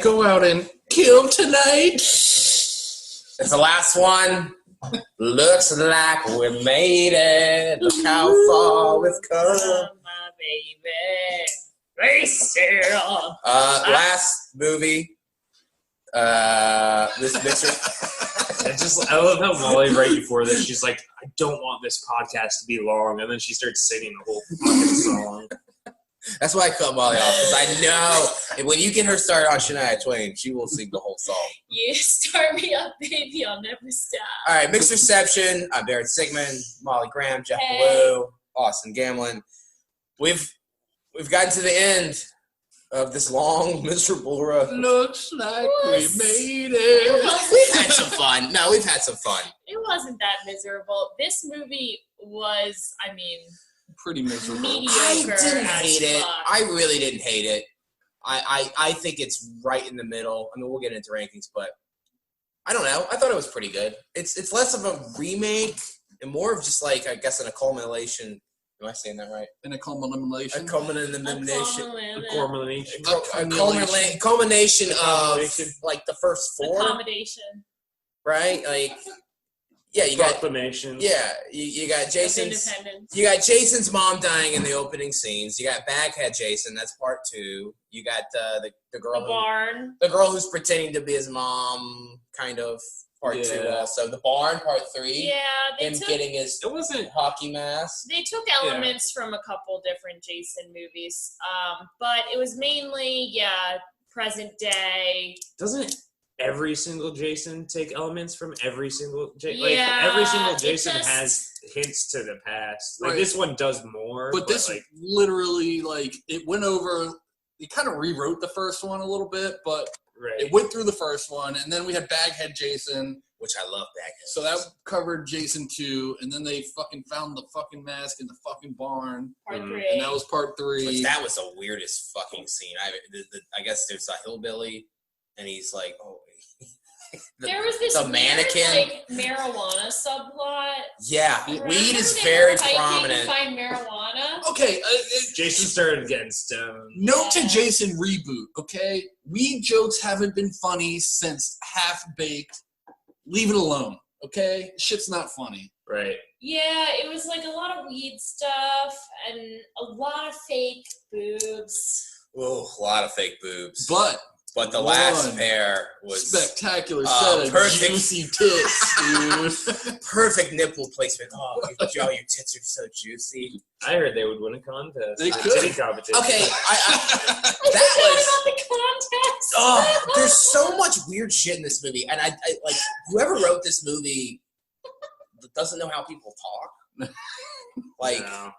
go out and kill tonight? It's the last one. Looks like we made it. Look how far we've come. My baby. Race it on. Last movie. This mixer. I love how Molly, right before this, she's like, I don't want this podcast to be long. And then she starts singing the whole fucking song. That's why I cut Molly off, because I know when you get her started on Shania Twain, she will sing the whole song. You start me up, baby, I'll never stop. All right, Mixerception. I'm Barrett Sigmund, Molly Graham, Jeff Hey. Ballou, Austin Gamlin. We've gotten to the end of this long, miserable road. Looks like we made It it. We've had some fun. No, we've had some fun. It wasn't that miserable. This movie was, I mean, Pretty miserable. I mediocre didn't as hate it. fuck. I really didn't hate it. I think it's right in the middle. I mean, we'll get into rankings, but I don't know. I thought it was pretty good. It's less of a remake and more of just like, I guess, an accumulation. Am I saying that right? In a culmination. A culmination of like the first four, Accommodation. right? Like, yeah, you got Proclamation. you got Jason's. Independence. You got Jason's mom dying in the opening scenes. You got Baghead Jason. That's part 2. You got the girl. The barn. The girl who's pretending to be his mom, kind of, part 2 also. The barn, part 3. Yeah, Him getting his It wasn't. hockey mask. they took elements from a couple different Jason movies, but it was mainly, present day. Doesn't every single Jason take elements from every single Jason? Yeah, like, every single it Jason just- has hints to the past. Like, Right. this one does more. But this like, literally, like, it went over. It kind of rewrote the first one a little bit, but right. it went through the first one, and then we had Baghead Jason. Which I love Baghead. So that covered Jason 2, and then they fucking found the fucking mask in the fucking barn, Part Mhm. 3. and that was part 3. Which that was the weirdest fucking scene. I guess there's a hillbilly, and he's like, oh. There was this the weird, mannequin. like, marijuana subplot. Yeah, Remember weed is they very were hiking prominent. to find marijuana. Okay, Jason started getting stoned. note to Yeah. Jason reboot, okay? Weed jokes haven't been funny since Half Baked. Leave it alone, okay? Shit's not funny. Right. Yeah, it was like a lot of weed stuff and a lot of fake boobs. Oh, a lot of fake boobs. But the last one pair was spectacular set of perfect. juicy tits, dude. perfect nipple placement. Oh, Joe, your tits are so juicy. I heard they would win a contest. They A could. titty competition. Okay, I that forgot was. about the contest. Oh, there's so much weird shit in this movie, and I like whoever wrote this movie doesn't know how people talk. Like, No.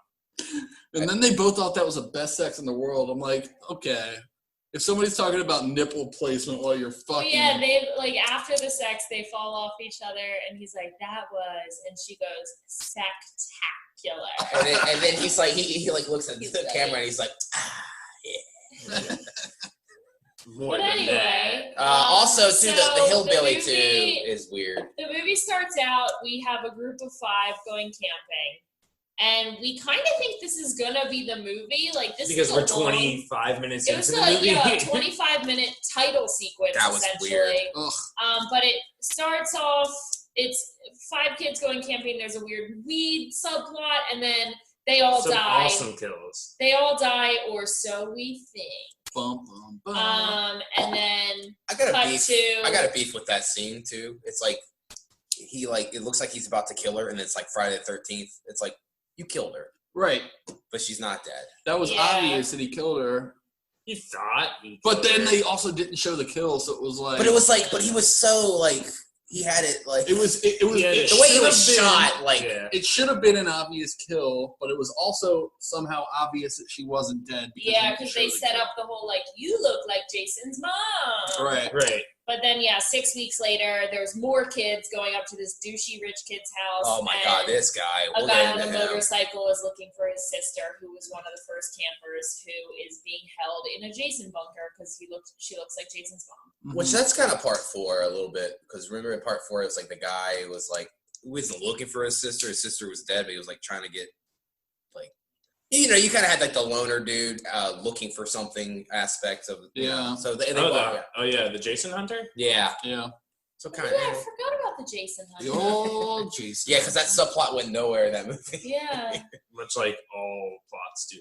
And then they both thought that was the best sex in the world. I'm like, okay. If somebody's talking about nipple placement while you're Well, fucking... yeah, they like after the sex, they fall off each other, and he's like, "That was," and she goes, "Spectacular." and then he's like, he like looks at the camera and he's like, yeah. More But than anyway, Also, too, the so hillbilly the too movie- is weird. The movie starts out. We have a group of 5 going camping, and we kind of think this is gonna be the movie. Like this because is we're a long- 25 minutes It was into the a movie. 25-minute title sequence That was essentially. weird. Ugh. But it starts off. It's 5 kids going camping. There's a weird weed subplot, and then they all Some die. awesome kills. They all die, or so we think. Bum, bum, bum. And then I got a cut beef. to I got a beef with that scene too. It's like it looks like he's about to kill her, and it's like Friday the 13th. It's like you killed her, Right. but she's not dead. That was Yeah. obvious that he killed her. You thought. But then they also didn't show the kill, so it was like... But it was like, but he was so like he had it like It was... Yeah, the way he should was have been- shot. Like Yeah. It should have been an obvious kill, but it was also somehow obvious that she wasn't dead. because they set up the whole like you look like Jason's mom. Right. Right. But then 6 weeks later, there's more kids going up to this douchey rich kid's house. oh my and god, this guy. A We'll guy get on a into him. motorcycle is looking for his sister, who was one of the first campers, who is being held in a Jason bunker because she looks like Jason's mom. Which that's kind of part 4 a little bit, because remember in part 4 it was like the guy was like he wasn't looking for his sister was dead, but he was like trying to get like You know, you kind of had like the loner dude looking for something aspect of you know, so they the Jason Hunter. yeah. So Oh, kind yeah, I of forgot about the Jason Hunter. Oh, Jason. yeah, because that subplot went nowhere in that movie. Yeah. Much like all plots do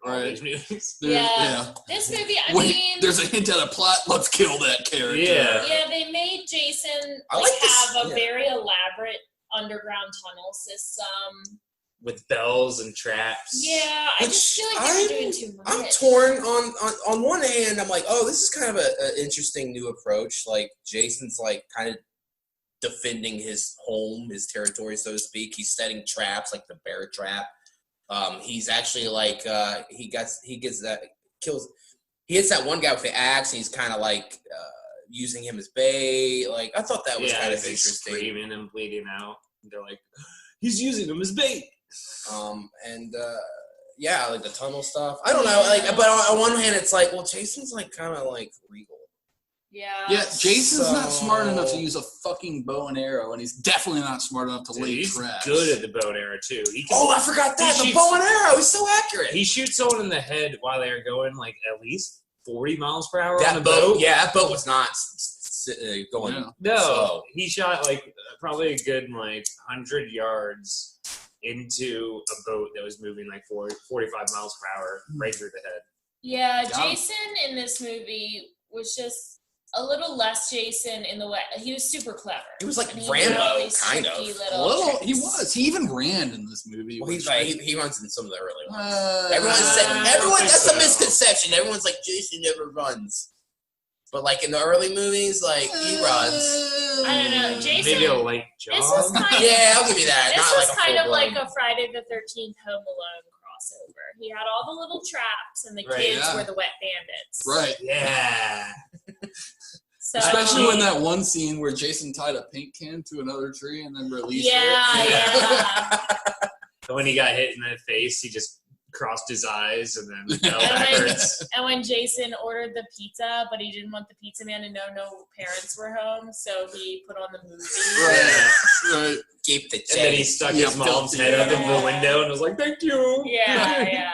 in all these movies. Yeah. This movie, I Wait, mean, there's a hint at a plot. Let's kill that character. yeah, they made Jason I like this, have a very elaborate underground tunnel system. With bells and traps. Yeah, I just feel like they were doing too much. I'm torn on one hand. I'm like, oh, this is kind of an interesting new approach. Like Jason's like kind of defending his home, his territory, so to speak. He's setting traps, like the bear trap. He's actually like he hits that one guy with the axe. And he's kind of like using him as bait. Like I thought that was kind of interesting. Screaming and bleeding out. They're like, he's using him as bait. Like the tunnel stuff. I don't know. Like, but on one hand, it's like, well, Jason's like kind of like regal. Yeah. Yeah, Jason's not smart enough to use a fucking bow and arrow, and he's definitely not smart enough to lay traps. He's good at the bow and arrow too. I forgot that the bow and arrow is so accurate. He shoots someone in the head while they're going like at least 40 miles per hour that on the boat. boat. Yeah, that boat was not going. Yeah. No, slow. he shot like probably a good 100 yards into a boat that was moving like 45 miles per hour right through the head. Yeah, Jason in this movie was just a little less Jason in the way he was super clever. He was like And Rambo, kind of. He was. He even ran in this movie. Well, he runs in some of the early ones. Everyone. That's a misconception. Everyone's like Jason never runs, but like in the early movies, like he runs. I don't know, Jason. Maybe a light jog. This was kind of, Yeah, I'll give you that. This Not was like a kind of like full-blown- a Friday the 13th Home Alone crossover. He had all the little traps, and the Right, kids yeah. were the wet bandits. Right. Yeah. So, Especially when that one scene where Jason tied a paint can to another tree and then released it. Yeah. And when he got hit in the face, he just crossed his eyes and then fell And backwards. and when Jason ordered the pizza, but he didn't want the pizza man to know no parents were home, so he put on the movie. Right. Keep the And then he change. stuck his mom's head up in the window and was like, "Thank you." Yeah.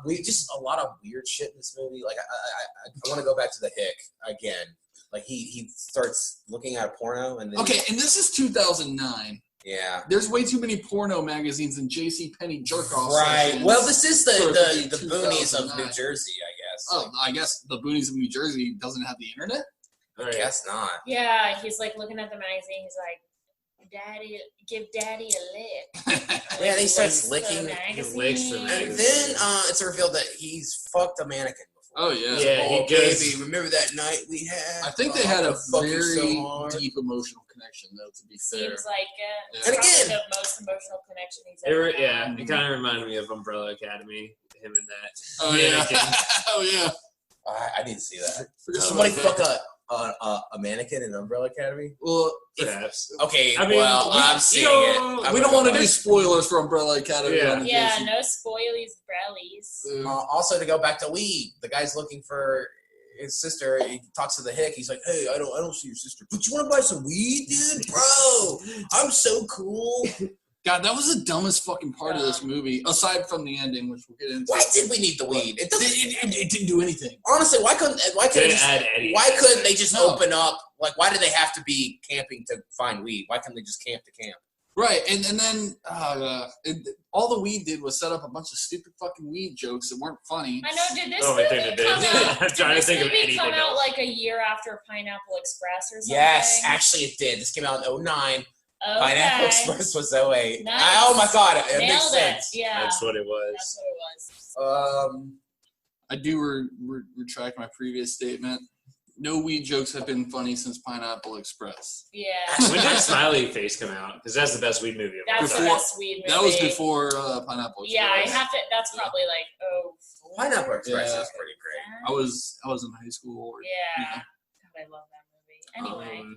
We just a lot of weird shit in this movie. Like I want to go back to the hick again. Like he starts looking at a porno and then Okay, and this is 2009. yeah. There's way too many porno magazines and JCPenney jerk-off Right. sessions. Well, this is the for boonies of 2009. New Jersey, I guess. Oh, I guess the boonies of New Jersey doesn't have the internet? I guess not. Yeah, he's like looking at the magazine. He's like, "Daddy, give Daddy a lick." Yeah, and he starts The licking. He licks the And magazine. then it's revealed that he's fucked a mannequin before. Oh, yeah. Yeah, he goes- baby, remember that night we had? I think they had a fuck you so very hard. deep emotional connection, though, to be fair. Seems like it. Yeah. It's And probably again- the most emotional connection he's ever had. It kind of reminded me of Umbrella Academy. Him and that. Oh, yeah. mannequin. Oh, yeah. I didn't see that. Forgot Somebody about fuck that. a mannequin in Umbrella Academy? Well, Perhaps. Okay, I mean, I'm seeing it. we don't want to do spoilers for Umbrella Academy. Yeah. on the Yeah, JC. no spoilies, brellies. Also, to go back to weed, the guy's looking for his sister. He talks to the hick. He's like, "Hey, I don't see your sister, but you want to buy some weed, dude? Bro, I'm so cool." God, that was the dumbest fucking part of this movie, aside from the ending, which we'll get into. Why did we need the weed? It didn't do anything. Honestly, why couldn't Didn't add anything. why couldn't they just No. open up? Like, why do they have to be camping to find weed? Why couldn't they just camp to camp? Right, and then all the weed did was set up a bunch of stupid fucking weed jokes that weren't funny. I know. Did this Only thing movie that did. come out? I'm trying to think of Did this movie anything come out else. like a year after Pineapple Express or something? Yes, actually, it did. This came out in 2009. Okay. Pineapple Express was 2008. Nice. Oh my god, it makes Nailed it. sense. Yeah. That's what it was. That's what it was. I do retract my previous statement. No weed jokes have been funny since Pineapple Express. Yeah. When did Smiley Face come out? Because that's the best weed movie of all That's the time. best weed movie. That was before Pineapple Express. Yeah, I have to. That's probably like Pineapple Express Yeah. is pretty great. I was in high school. Or, Yeah. yeah. God, I love that movie. Anyway.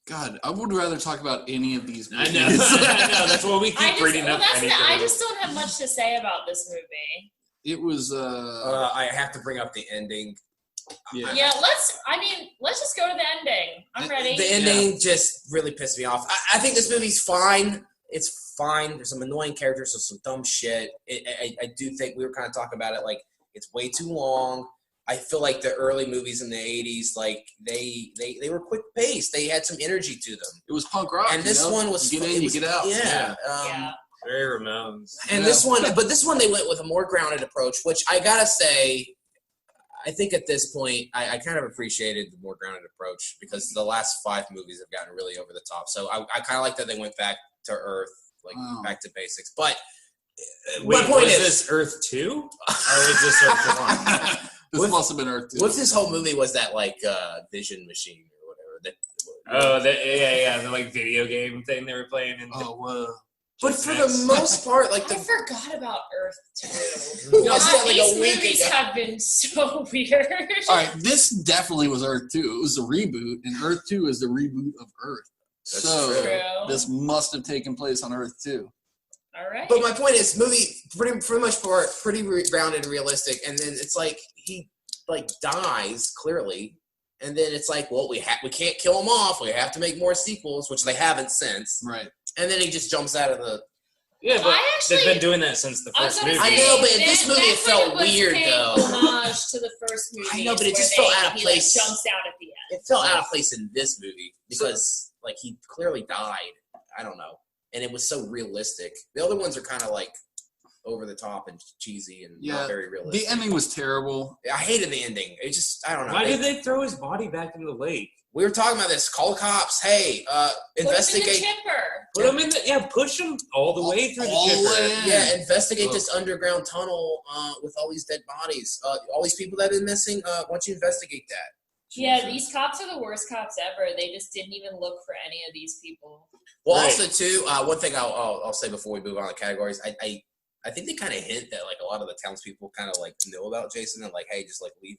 God, I would rather talk about any of these I movies. know. I know. That's what we keep bringing up. I just don't have much to say about this movie. It was. I have to bring up the ending. Yeah, let's just go to the ending. I'm ready. The ending just really pissed me off. I think this movie's fine. It's fine. There's some annoying characters. There's some dumb shit. I do think we were kind of talking about it. Like, it's way too long. I feel like the early movies in the 80s, like, they were quick paced. They had some energy to them. It was punk rock. And this one was you get in, you get out. Yeah. Very Ramones. And this one they went with a more grounded approach, which I gotta say, I think at this point, I kind of appreciated the more grounded approach because the last 5 movies have gotten really over the top. So I kind of like that they went back to Earth, like back to basics. But Wait, my point was is, this Earth 2? Or was this Earth 1? This must have been Earth 2. what if this whole movie was that, like, vision machine or whatever? The like video game thing they were playing. But for the most part, like, I forgot about Earth 2. You know, like These a week movies ago. have been so weird. All right, this definitely was Earth 2. It was a reboot, and Earth 2 is the reboot of Earth. That's so true. this must have taken place on Earth 2. All right. But my point is, movie pretty much pretty grounded and realistic, and then it's like he like dies clearly, and then it's like, well, we can't kill him off. We have to make more sequels, which they haven't since. Right. And then he just jumps out of the. Yeah, but actually, they've been doing that since the first movie. I know, but in this movie it felt weird, though. Homage to the first movie. I know, but it just felt out of place. Like, jumps out at the end. It felt out of place in this movie because, like, he clearly died. I don't know, and it was so realistic. The other ones are kind of like over the top and cheesy and not very realistic. The ending was terrible. I hated the ending. It just, I don't know. Why did they throw his body back into the lake? We were talking about this. Call the cops. Hey, investigate. Put him in the chipper. Put him in the push him all the way through all the the way chipper. in. Yeah, investigate this underground tunnel with all these dead bodies. All these people that have been missing. Why don't you investigate that? Yeah, these cops are the worst cops ever. They just didn't even look for any of these people. Well, Right. also too, one thing I'll say before we move on to categories, I think they kind of hint that like a lot of the townspeople kind of like know about Jason and like, hey, just like leave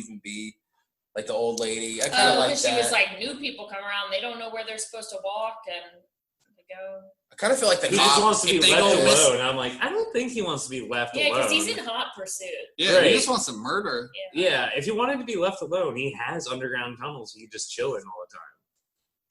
him be. Like the old lady, I kind of like Because that. she was like, new people come around, they don't know where they're supposed to walk, and they go. I kind of feel like the He cop, just wants to be if they left go miss- alone. I'm like, I don't think he wants to be left Yeah, alone. because he's in hot pursuit. Yeah, Right. he just wants to murder. Yeah, if he wanted to be left alone, he has underground tunnels he could just chill in all the time.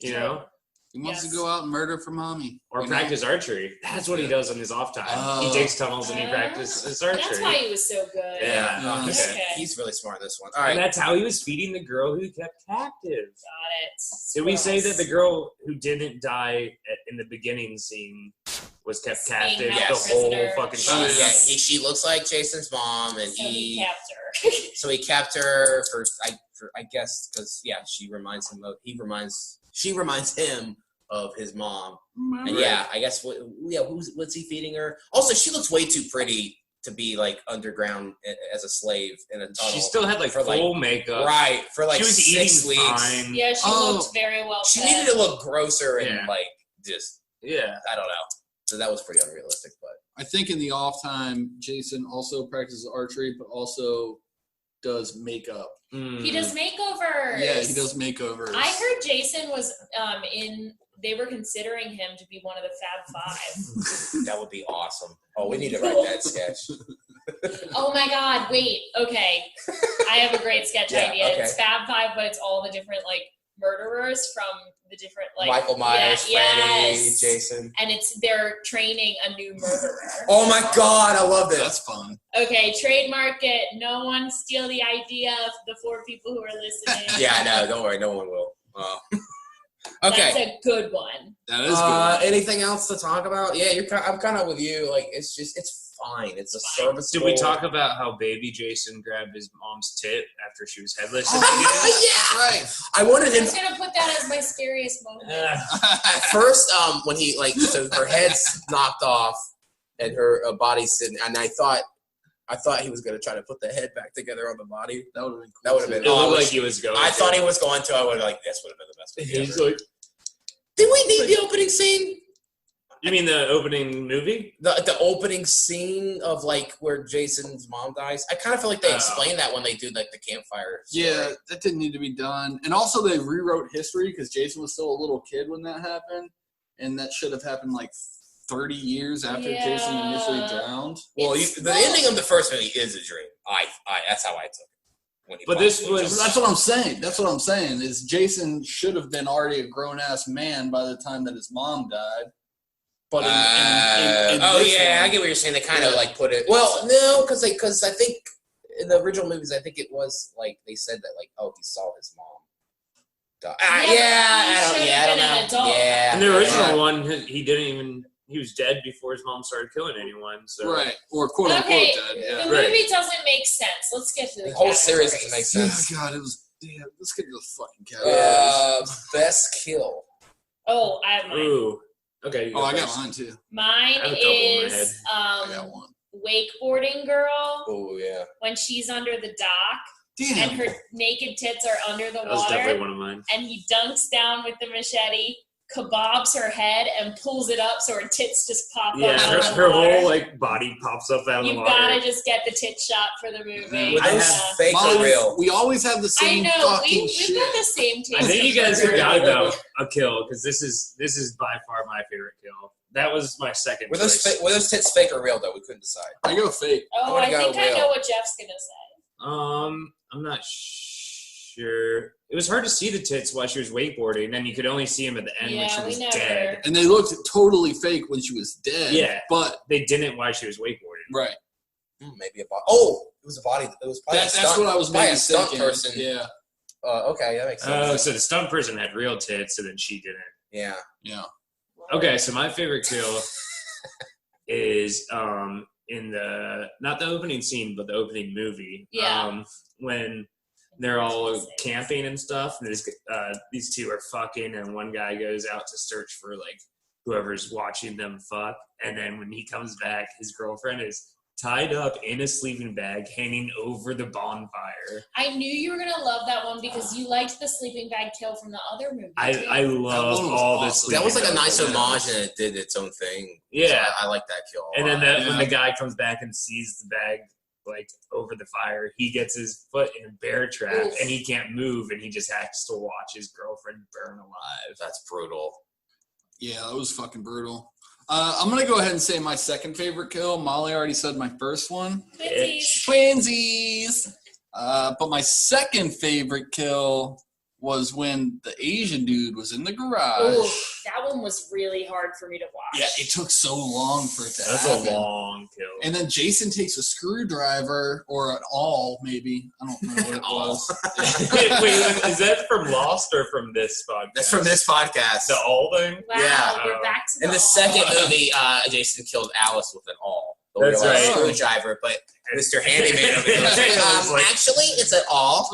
You know? He wants Yes. to go out and murder for mommy. Or you practice archery. That's what he does on his off time. He Oh. digs tunnels and he practices archery. That's why he was so good. Yeah. he's, Okay. he's really smart in this one. All And right. that's how he was feeding the girl who kept captive. Got it. Did we say that Squirrels. the girl who didn't die in the beginning scene was kept captive held the whole prisoner. fucking Yes. time? Yeah, she looks like Jason's mom, and So he kept her. so he kept her for I guess because she reminds him of his mom, and I guess what's he feeding her? Also, she looks way too pretty to be like underground as a slave in a tunnel. She still had like for, full makeup. right for like She was 6 eating weeks. fine. Yeah, she Oh. looked very well She fed. needed to look grosser and Yeah. like just Yeah. I don't know. So that was pretty unrealistic, but I think in the off time, Jason also practices archery, but also does makeup. He does makeovers. Yeah, he does makeovers. I heard Jason was they were considering him to be one of the Fab Five. that would be awesome. Oh, we need to write that sketch. Oh my God! Wait. Okay, I have a great sketch Yeah, idea. okay. It's Fab Five, but it's all the different like murderers from the different like Michael Myers, Yeah, Freddy, yes. Jason. And they're training a new murderer. Oh my God, I love this. That's fun. Okay, trademark it. No one steal the idea of the 4 people who are listening. Yeah, no, don't worry, no one will. Okay. That's a good one. That is good. Anything else to talk about? Yeah, I'm kind of with you. Like, it's fine. It's a serviceable. Did we talk about how baby Jason grabbed his mom's tit after she was headless? yeah, right. I wanted I him was gonna put that as my scariest moment. at first. When he so her head's knocked off and her body's sitting, and I thought he was gonna try to put the head back together on the body. That would have been cool. That would have been. It looked like he was going. I thought he was going to. I would have like this would have been the best movie He's ever. like, Did we need the opening scene? you mean the opening movie? The opening scene of like where Jason's mom dies. I kind of feel like they Oh. explain that when they do like the campfire. story. Yeah, that didn't need to be done. And also, they rewrote history because Jason was still a little kid when that happened, and that should have happened like 30 years after Jason initially drowned. Well, the ending of the first movie is a dream. I that's how I took it. When he But finally this was- jumps That's out. what I'm saying. That's what I'm saying. Is Jason should have been already a grown ass man by the time that his mom died. But in oh this yeah, one, I get what you're saying. They kind of like put it. Well, no, because I think in the original movies, I think it was like they said that like, oh, he saw his mom. I don't know. Yeah. In the original one, he didn't even. He was dead before his mom started killing anyone. So. Right, or quote unquote dead. Yeah. The movie doesn't make sense. Let's get to the whole series doesn't make sense. Oh God, it was. Damn, let's get to the fucking categories. Best kill. Oh, I have mine. Ooh. Okay. I got mine too. Mine is I got one. wakeboarding girl. Oh yeah. When she's under the dock. Damn. And her naked tits are under the water. That was definitely one of mine. And he dunks down with the machete, kebabs her head, and pulls it up so her tits just pop up. Yeah, her whole like body pops up out of the water. You've got to just get the tit shot for the movie. Were those fake or real? We always have the same fucking shit. We've got the same taste. I think you guys forgot about a kill because this is by far my favorite kill. That was my second choice. Were those tits fake or real though? We couldn't decide. I go fake. Oh, I think I know what Jeff's gonna say. I'm not sure. It was hard to see the tits while she was wakeboarding, and you could only see them at the end when she was dead. And they looked totally fake when she was dead. Yeah, but they didn't while she was wakeboarding. Right. Maybe a body. Oh, it was a body. It was probably that's what I was maybe stunt thinking. person. Yeah. Okay, that makes sense. Oh, so the stunt person had real tits, and then she didn't. Yeah. Yeah. Okay, so my favorite kill is in the not the opening scene, but the opening movie. Yeah. When they're all camping and stuff, and these two are fucking, and one guy goes out to search for like whoever's watching them fuck, and then when he comes back, his girlfriend is tied up in a sleeping bag hanging over the bonfire. I knew you were gonna love that one because you liked the sleeping bag kill from the other movie. I love all this. That was like a nice homage, and it did its own thing. Yeah, so I like that kill. And then when the guy comes back and sees the bag like over the fire, he gets his foot in a bear trap and he can't move, and he just has to watch his girlfriend burn alive. That's brutal. Yeah, that was fucking brutal. I'm going to go ahead and say my second favorite kill. Molly already said my first one. Twinsies. But my second favorite kill was when the Asian dude was in the garage. Ooh, that one was really hard for me to watch. Yeah, it took so long for it to happen. That's a long kill. And then Jason takes a screwdriver or an awl, maybe. I don't know what it was. Wait, is that from Lost or from this podcast? That's from this podcast. The awl thing? Wow, yeah. We're back to in the second movie, Jason killed Alice with an awl. That's right. Screwdriver, but Mr. Handyman over there. Actually, it's an awl.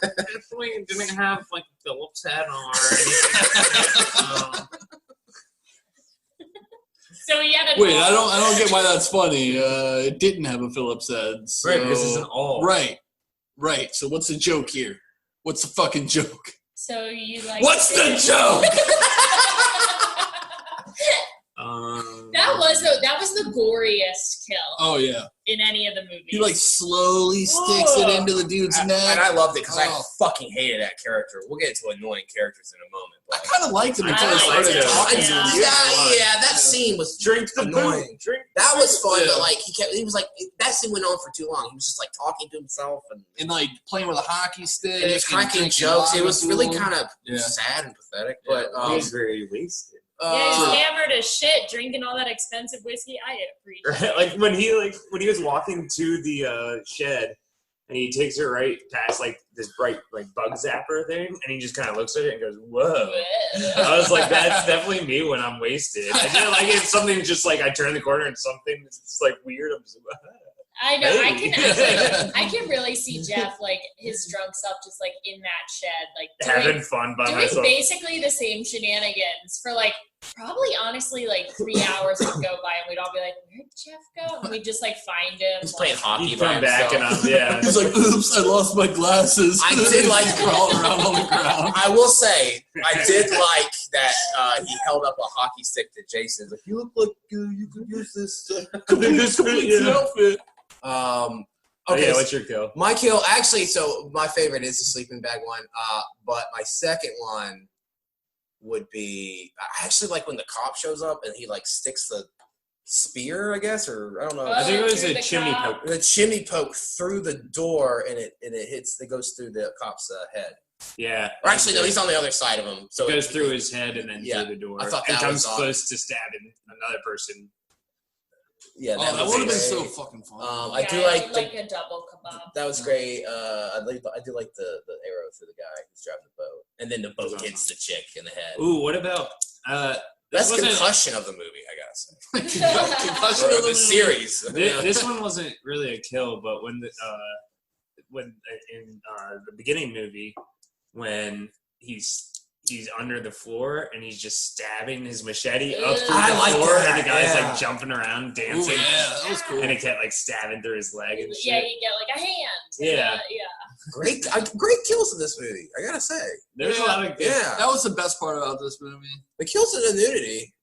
Definitely didn't have like Phillips head on or anything. So he had Wait, I don't get why that's funny. It didn't have a Phillips head. So. Right, because it's an awl. Right. So what's the joke here? What's the fucking joke? So you like? What's the joke? That was the goriest kill. Oh yeah. In any of the movies. He like slowly sticks it into the dude's neck. And I loved it because I fucking hated that character. We'll get into annoying characters in a moment. But I kind of liked him until he started talking to him. Yeah, that scene was annoying. That was fun, but like he was like that scene went on for too long. He was just like talking to himself and like playing with a hockey stick. And he was cracking jokes. It was really kind of sad and pathetic. But he was very wasted. Yeah, he's hammered as shit, drinking all that expensive whiskey. I appreciate. Like when he was walking to the shed, and he takes her right past like this bright like bug zapper thing, and he just kind of looks at it and goes, "Whoa!" I was like, "That's definitely me when I'm wasted." And then like if something's just like I turn the corner and something's like weird, I'm just like, I know. Hey. I can really see Jeff like his drunk self just like in that shed, like having fun by myself. Doing basically the same shenanigans for like probably honestly like 3 hours would go by and we'd all be like, "Where'd Jeff go?" And we'd just like find him. He's playing hockey. He'd come back and he's like, "Oops, I lost my glasses." I did like crawling around on the ground. I will say, I did like that he held up a hockey stick to Jason. Like, "You look like you could use this outfit." Okay, what's your kill? My kill, actually, so my favorite is the sleeping bag one, but my second one would be, I actually like when the cop shows up and he like sticks the spear, I guess, or I don't know. I think it was a chimney poke. The chimney poke through the door and it goes through the cop's head. Yeah. Or actually, no, he's on the other side of him. So it goes through his head and then Yeah, through the door. I thought and that comes was close to stabbing another person. Yeah, that was would have been great. so fucking fun. I do like a double kebab. that was great. I do like the arrow through the guy who's driving the boat, and then the boat hits the chick in the head. Ooh, what about Best concussion of the movie? I gotta say. Concussion Or of the series. This one wasn't really a kill, but when in the beginning movie, when he's under the floor and he's just stabbing his machete up through I the like floor, that, and the guy's yeah. like jumping around dancing. Ooh, yeah, that was cool. And it kept like stabbing through his leg and shit. Yeah, you get like a hand. Yeah. Great kills in this movie. I gotta say. There's a lot of good. Yeah, That was the best part about this movie. the kills and the nudity.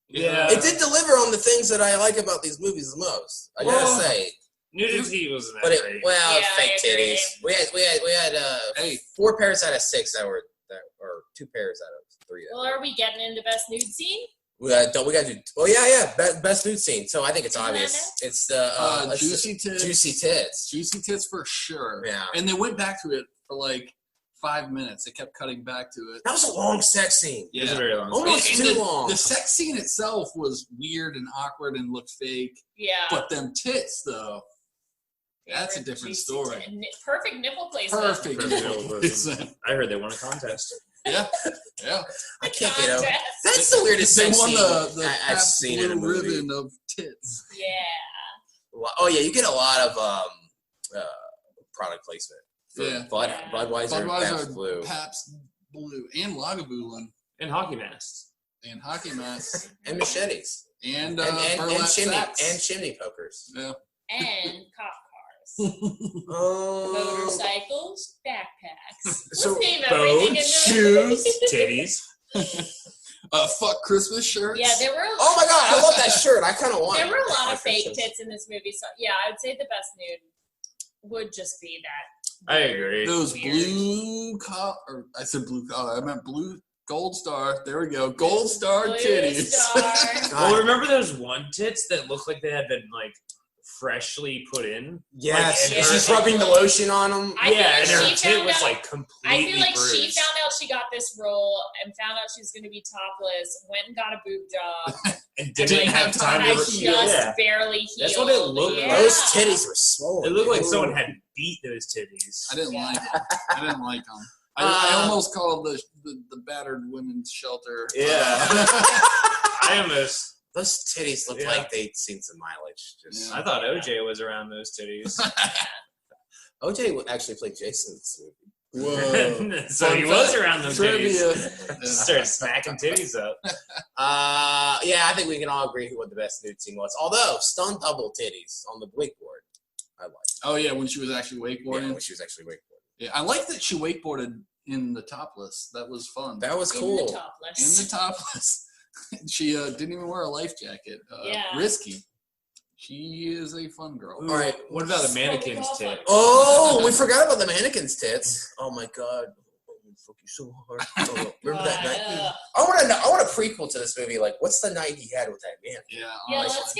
Yeah. It did deliver on the things that I like about these movies the most. I gotta say. Nudity wasn't that But great. Yeah, fake I agree. titties. We had 4 pairs out of 6 or 2 pairs out of 3. Well, are we getting into best nude scene? We gotta do. Oh yeah. Best nude scene. So I think it's Isn't that obvious. It's the Juicy Tits. Juicy tits. Juicy Tits for sure. Yeah. And they went back to it for like 5 minutes. They kept cutting back to it. That was a long sex scene. It was a very long. Almost And too the, long. The sex scene itself was weird and awkward and looked fake. Yeah. But them tits, though, that's a different story. Perfect nipple placement. Perfect. I heard they won a contest. Yeah. I can't get over. Contest. That's the weirdest They sex won scene the I've Pabst seen in a Blue movie. ribbon of tits. Yeah. Oh yeah, you get a lot of product placement. For Yeah. Budweiser, Pabst Blue. Pabst Blue, and Lagavulin, And hockey masks. and hockey masks, And machetes. and and burlap sacks. chimney pokers. Yeah. And cop cars. Oh. Motorcycles, backpacks. Let's So, name everything in Boats, the shoes, titties. Fuck Christmas shirts. Yeah, there were. Oh my god, I love that shirt. I kind of want There it. were a lot of My fake Christmas. tits in this movie, so yeah, I would say the best nude would just be that. I agree. Those Weird. blue or I said blue collar. I meant blue Gold Star. There we go. Gold Star Blue titties. Star. Well, remember those one tits that looked like they had been like freshly put in? Yes, Like, and Yeah. she's rubbing the lotion on them. I feel yeah, like and her she tit found was out- like completely I feel like bruised. she found out she got this role and found out she was going to be topless, went and got a boob job, and and didn't like, have time had to just yeah. barely healed. That's what it looked like. Yeah. Those titties were swollen. It looked like Ooh. someone had beat those titties. I didn't Yeah. like them. I didn't like them. I almost called the battered women's shelter. Yeah. I almost. Those titties looked Yeah. like they'd seen some mileage. Just I thought OJ was around those titties. OJ actually played Jason in this movie. Whoa. So Fun he was fact. around those Trivia. titties. Just started smacking titties up. Yeah, I think we can all agree who what the best nude scene was. Although stunt double titties on the wakeboard, I liked. Oh yeah, when she was actually wakeboarding. Yeah, when she was actually wakeboarding. Yeah, I like that she wakeboarded in the topless. That was fun. That was In cool. the topless. In the topless. She didn't even wear a life jacket. Yeah. Risky. She is a fun girl. All right. What about the mannequin's tit? Oh, we forgot about the mannequin's tits. Oh my god. Fuck you so hard. Oh, remember that night? I want a prequel to this movie. Like, what's the night he had with that man? Yeah. Yeah, honestly. let's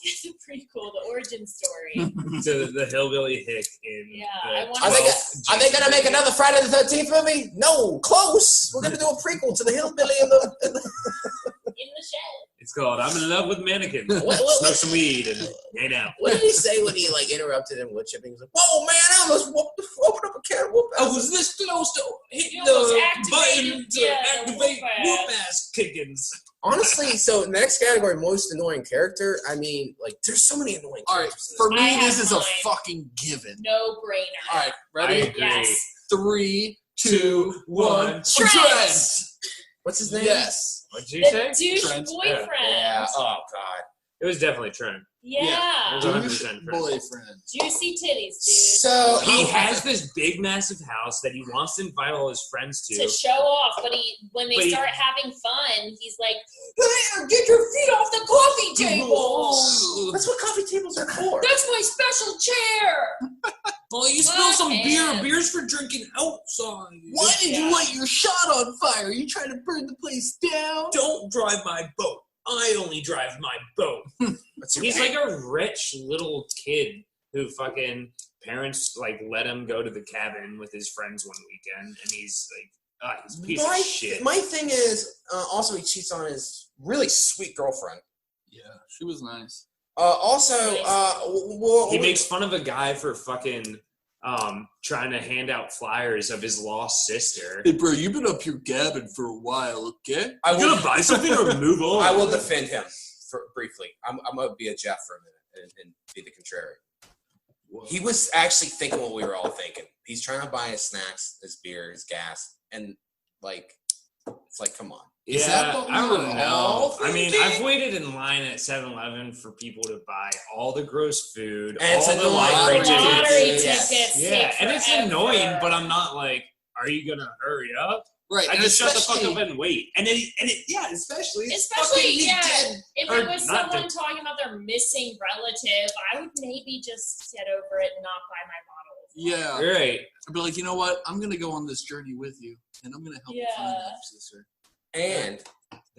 get the prequel, the origin story. To the hillbilly hick in. Yeah, the I wanna- 12th Are they gonna make Jason another Friday the 13th movie? No, close. We're gonna do a prequel to the hillbilly in the. In the shed. It's called I'm in love with mannequins. What- Smoke some weed and hang out. What did he say when he like interrupted him wood chipping? He was like, "Whoa, man! I almost opened up a can of whoop." I was this close to hitting You almost the activated, button to yeah, the activate whoop whoop ass kickings. Honestly, so next category, most annoying character. I mean, like, there's so many annoying All right. characters. For I me, have this is a mine. fucking given. No brainer. All right. I Ready? agree. Yes. 3, 2, 1. Trent. Trent. What's his name? Yes. What'd you The say? douche Trent. boyfriend. Yeah. Oh God. It was definitely Trent. Yeah. It was Douche 100% Trent. boyfriend. Juicy titties, dude. So He has this big, massive house that he wants to invite all his friends To to. show off, but when they But he- start having fun, he's like, "Hey, get your feet off the coffee table. That's what coffee tables are for. That's my special chair." Oh, you spill some beer. Beer's for drinking outside. Why did Yeah. you light your shot on fire? You trying to burn the place down? Don't drive my boat. I only drive my boat. That's your He's like a rich little kid who fucking parents like let him go to the cabin with his friends one weekend, and he's like, he's a piece of shit. My thing is, also he cheats on his really sweet girlfriend. Yeah, she was nice. He makes fun of a guy for fucking trying to hand out flyers of his lost sister. Hey, bro, you've been up here gabbing for a while, okay? I'm gonna buy something or move on. I will defend him briefly. I'm gonna be a Jeff for a minute and be the contrary. Whoa. He was actually thinking what we were all thinking. He's trying to buy his snacks, his beer, his gas, and it's like, come on. I don't know. I mean, I've waited in line at 7-Eleven for people to buy all the gross food, and all the lottery tickets. Yeah, and it's annoying, but I'm not like, are you gonna hurry up? Right. I just shut the fuck up and wait. Especially if it was someone talking about their missing relative, I would maybe just get over it and not buy my bottle. Yeah. Right. I'd be like, you know what? I'm gonna go on this journey with you, and I'm gonna help you find your sister. And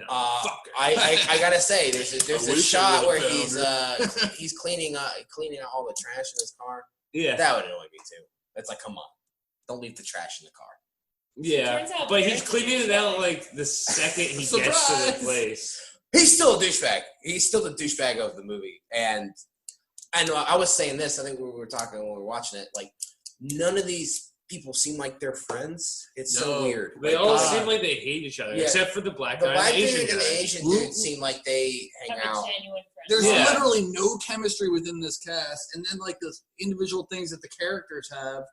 I gotta say, there's a shot where he's cleaning out all the trash in his car. Yeah, that would annoy me too. It's like, come on, don't leave the trash in the car. Yeah, but he's cleaning it out like the second he gets to the place. He's still a douchebag. He's still the douchebag of the movie. And I know I was saying this. I think we were talking when we were watching it. Like, none of these people seem like they're friends. It's so weird. They all seem like they hate each other, except for the black guy and the Asian guy. And the Asian dude seem like they hang out. There's literally no chemistry within this cast, and then like the individual things that the characters have,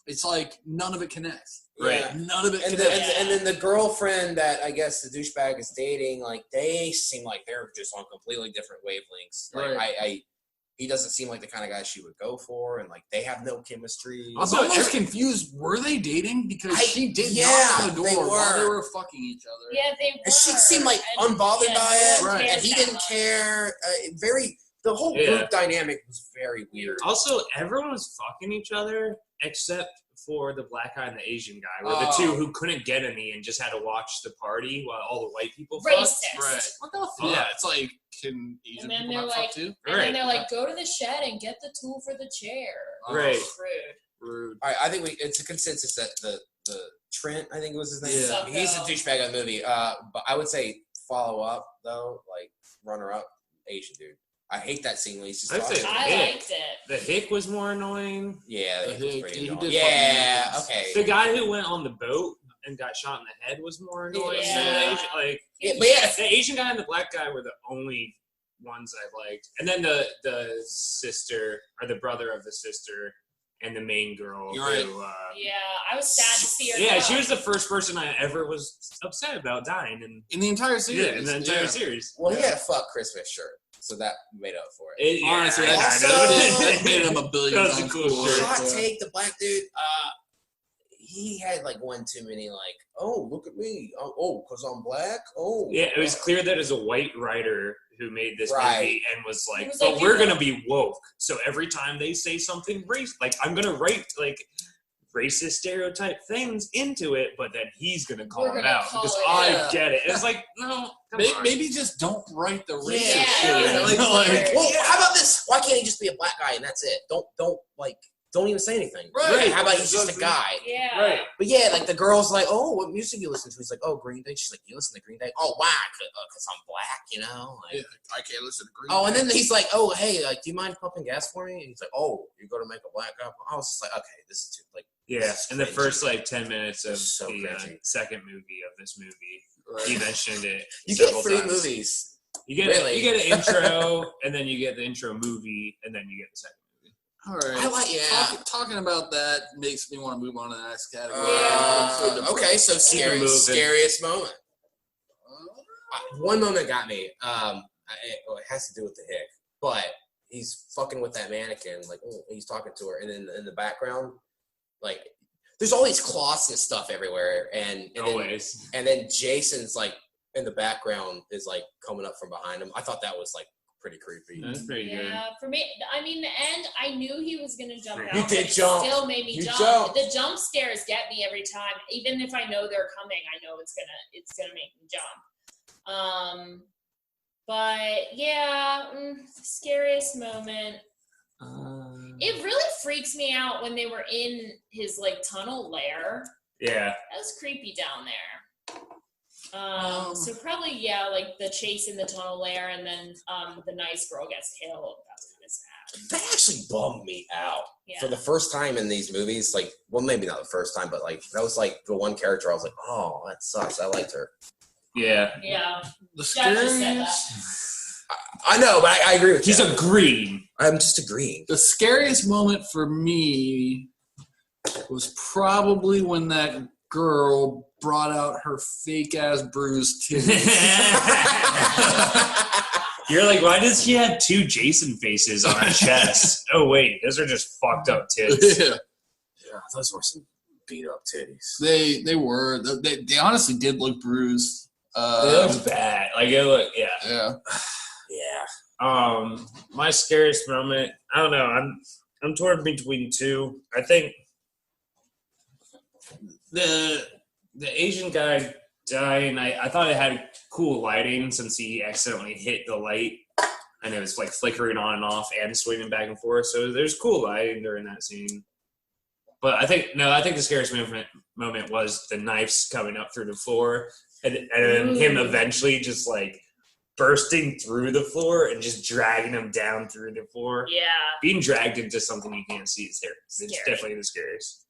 it's like none of it connects. Right. Yeah. None of it connects. And then the girlfriend that I guess the douchebag is dating, like, they seem like they're just on completely different wavelengths. Like, he doesn't seem like the kind of guy she would go for, and like they have no chemistry. I'm almost confused. Were they dating? Because she did knock on the door while they were fucking each other. Yeah, they were. And she seemed like unbothered by it, right. And he didn't care. The whole group dynamic was very weird. Also, everyone was fucking each other except for the black guy and the Asian guy, were the two who couldn't get any and just had to watch the party while all the white people fucked. Right. What the fuck? Yeah, it's like, can Asian people not fuck too? And then they're like, go to the shed and get the tool for the chair. Right. Rude. All right, I think it's a consensus that the Trent, I think was his name. Yeah. He's a douchebag of the movie. But I would say follow up though, like runner up, Asian dude. I hate that scene when he's just. I liked it. The hick was more annoying. Yeah, the hick was pretty annoying. Yeah, okay. The guy who went on the boat and got shot in the head was more annoying. Yeah. The Asian guy and the black guy were the only ones I liked. And then the sister, or the brother of the sister, and the main girl. Right. Who, I was sad to see her. Yeah, she was the first person I ever was upset about dying in the entire series. Yeah, in the entire series. Well, he had a fuck Christmas shirt. So that made up for it. Honestly, that made him $1 billion. That was a cool shirt. Hot take, the black dude, he had like one too many, like, oh, look at me. Oh, because I'm black? Oh. Yeah, it was clear that as a white writer who made this movie and was like, but we're going to be woke. So every time they say something racist, like, I'm going to write, like, racist stereotype things into it, but then he's going to call it out because I get it. It's like, no, maybe just don't write the racist shit. Well, how about this? Why can't he just be a black guy and that's it? Don't even say anything. Right. How about he's just a guy? Yeah. Right. But yeah, like the girl's like, oh, what music you listen to? He's like, oh, Green Day. She's like, you listen to Green Day? Oh, why? Because I'm black, you know? Like, I can't listen to Green Day. Oh, and then he's like, oh, hey, like, do you mind pumping gas for me? And he's like, oh, you're going to make a black guy? I was just like, okay, this is too, like. Yeah, in the first, like, 10 minutes of so the second movie of this movie, he mentioned it You get several 3 times. movies. You get an intro, and then you get the intro movie, and then you get the second movie. All right. I like, Talking about that makes me want to move on to the next category. Okay, so scariest moment. One moment got me. It has to do with the hick, but he's fucking with that mannequin. Like, he's talking to her, and then in the background, like, there's all these cloths and stuff everywhere, and then Jason's like in the background is like coming up from behind him. I thought that was like pretty creepy. That's pretty good. Yeah, for me, I mean, the end, I knew he was gonna jump out. He did jump. It still made me jump. The jump scares get me every time, even if I know they're coming. I know it's gonna make me jump. But yeah, scariest moment. It really freaks me out when they were in his like tunnel lair. Yeah. That was creepy down there. So probably like the chase in the tunnel lair, and then the nice girl gets killed. That's kind of sad. That actually bummed me out. Yeah. For the first time in these movies, like, well, maybe not the first time, but like that was like the one character I was like, oh, that sucks. I liked her. Yeah. Yeah. The Jeff just said that. scariest. I know, but I agree with He's you. agreeing. I'm just agreeing. The scariest moment for me was probably when that girl brought out her fake ass bruised titties. You're like, why does she have 2 Jason faces on her chest? Oh wait, those are just fucked up tits. Yeah, Yeah, those were some beat up titties. they were. They honestly did look bruised. It looked bad. Like it looked, yeah. Yeah. Yeah. My scariest moment, I don't know. I'm torn between 2. I think the Asian guy dying. I thought it had cool lighting since he accidentally hit the light and it was like flickering on and off and swinging back and forth. So there's cool lighting during that scene. But I think the scariest moment was the knives coming up through the floor and then him eventually just like bursting through the floor and just dragging him down through the floor. Yeah. Being dragged into something you can't see is terrible. It's Scary. definitely the scariest.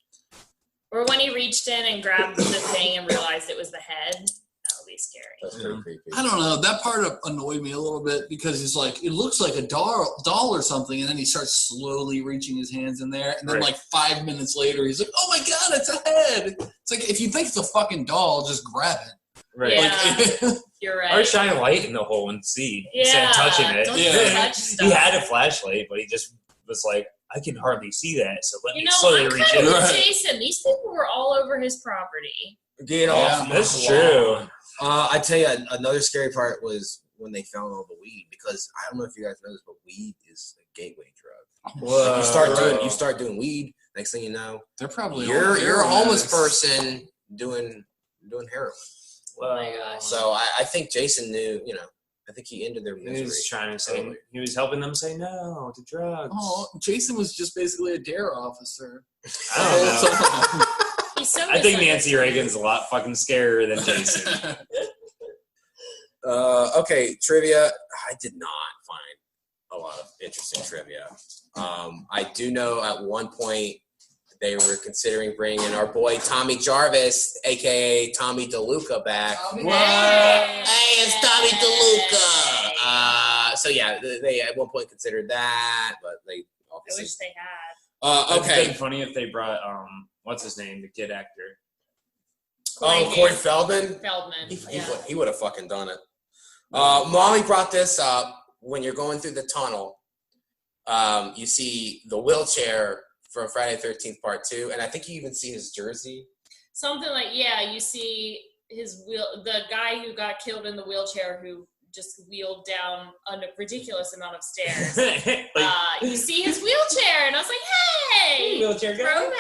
Or when he reached in and grabbed the thing and realized it was the head. That would be scary. That's pretty creepy. I don't know. That part annoyed me a little bit because he's like, it looks like a doll or something, and then he starts slowly reaching his hands in there, and then like 5 minutes later, he's like, oh my god, it's a head. It's like, if you think it's a fucking doll, just grab it. Right. Yeah. Like, You're right. Or shine a light in the hole and see instead Yeah. of touching it. Don't Yeah. touch stuff. He had a flashlight, but he just was like, I can hardly see that, so let You me know, slowly I'm reach kind of in. with Jason. These people were all over his property. Get Yeah, off my that's lawn. true. I tell you, another scary part was when they found all the weed, because I don't know if you guys know this, but weed is a gateway drug. Whoa. Like you start doing weed. Next thing you know, they're probably you're a heroin homeless addicts. person doing heroin. Oh my gosh. So I think Jason knew. I think he ended their He misery. was trying to say, Totally. he was helping them say no to drugs. Oh, Jason was just basically a dare officer. I don't know. He's so I think Nancy misunderstood. Reagan's a lot fucking scarier than Jason. Okay, trivia. I did not find a lot of interesting trivia. I do know at one point they were considering bringing in our boy Tommy Jarvis, aka Tommy DeLuca, back. Tommy. What? Hey, it's Tommy DeLuca. So yeah, they at one point considered that, but they I obviously. wish they had. It'd Okay. been funny if they brought what's his name, the kid actor. Oh, Corey Feldman. Feldman. He would have fucking done it. Molly brought this up. When you're going through the tunnel, you see the wheelchair from Friday the 13th Part 2, and I think you even see his jersey. Something like, you see the guy who got killed in the wheelchair who just wheeled down a ridiculous amount of stairs. You see his wheelchair, and I was like, hey, wheelchair guy. throwback.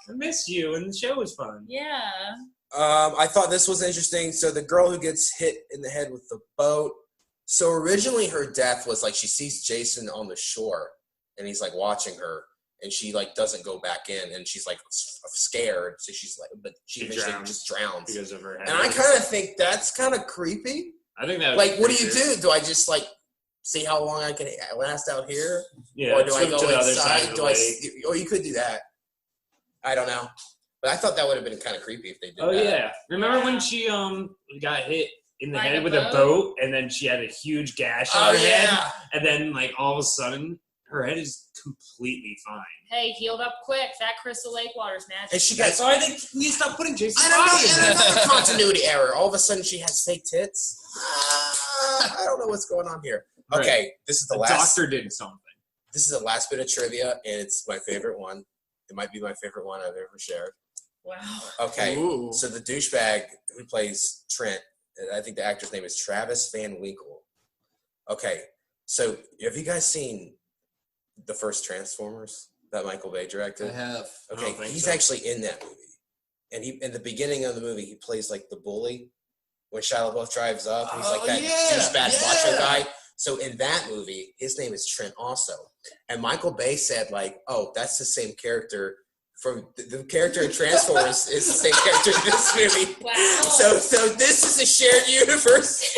I miss you, and the show was fun. Yeah. I thought this was interesting. So the girl who gets hit in the head with the boat. So originally her death was like she sees Jason on the shore, and he's like watching her, and she like doesn't go back in, and she's like scared. So she's like, but she eventually just drowns. Because of her head. And I kind of think that's kind of creepy. I think that Like, what do you do? Do I just like see how long I can last out here, Yeah, or do I swim go to the other inside? side of the Do I? lake. Or you could do that. I don't know, but I thought that would have been kind of creepy if they did. Oh that. yeah. Remember when she got hit in the By head the with a boat, and then she had a huge gash on Oh her head, yeah. and then like all of a sudden her head is completely fine. Hey, healed up quick. That Crystal Lake water's magic. And she got. That's why I think we need to stop putting Jason. I don't know. Statham in And that. another continuity error. All of a sudden, she has fake tits. I don't know what's going on here. Right. Okay, this is the The last. doctor did something. This is the last bit of trivia, and it's my favorite one. It might be my favorite one I've ever shared. Wow. Okay, Ooh. so the douchebag who plays Trent, I think the actor's name is Travis Van Winkle. Okay, so have you guys seen the first Transformers that Michael Bay I directed? have. I Okay, don't think he's so. actually in that movie. And he in the beginning of the movie, he plays like the bully when Shia LaBeouf drives up. He's like Oh, that yeah, douchebag macho guy. So in that movie, his name is Trent also. And Michael Bay said, like, oh, that's the same character from the character in Transformers is the same character in this movie. Wow. So this is a shared universe